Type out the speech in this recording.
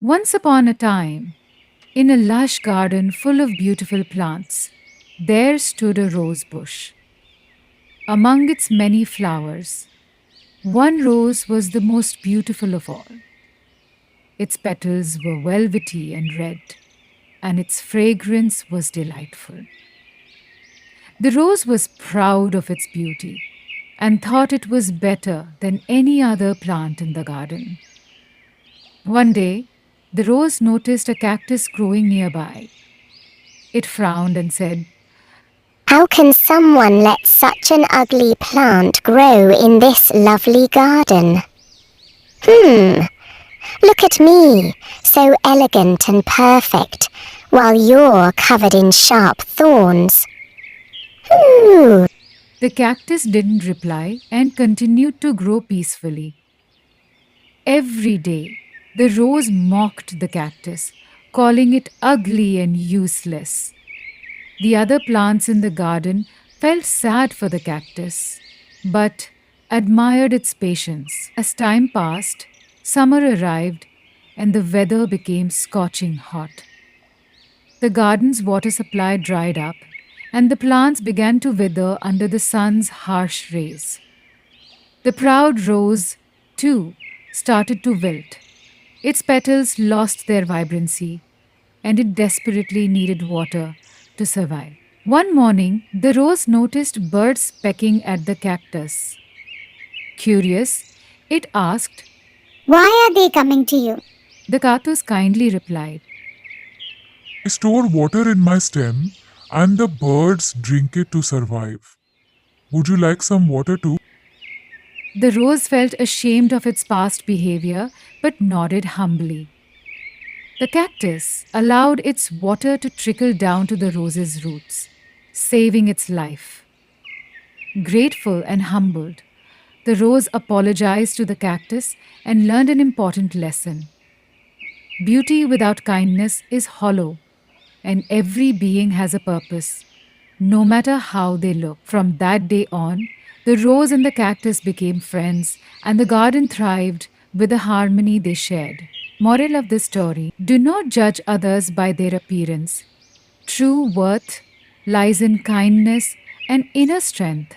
Once upon a time, in a lush garden full of beautiful plants, there stood a rose bush. Among its many flowers, one rose was the most beautiful of all. Its petals were velvety and red, and its fragrance was delightful. The rose was proud of its beauty and thought it was better than any other plant in the garden. One day, the rose noticed a cactus growing nearby. It frowned and said, How can someone let such an ugly plant grow in this lovely garden? Hmm, look at me, so elegant and perfect, while you're covered in sharp thorns. Hmm. The cactus didn't reply and continued to grow peacefully. Every day, the rose mocked the cactus, calling it ugly and useless. The other plants in the garden felt sad for the cactus, but admired its patience. As time passed, summer arrived and the weather became scorching hot. The garden's water supply dried up, and the plants began to wither under the sun's harsh rays. The proud rose, too, started to wilt. Its petals lost their vibrancy, and it desperately needed water to survive. One morning, the rose noticed birds pecking at the cactus. Curious, it asked. Why are they coming to you? The cactus kindly replied. I store water in my stem and the birds drink it to survive. Would you like some water too? The rose felt ashamed of its past behavior but nodded humbly. The cactus allowed its water to trickle down to the rose's roots, saving its life. Grateful and humbled, the rose apologized to the cactus and learned an important lesson. Beauty without kindness is hollow, and every being has a purpose, no matter how they look. From that day on, the rose and the cactus became friends, and the garden thrived with the harmony they shared. Moral of this story: do not judge others by their appearance. True worth lies in kindness and inner strength.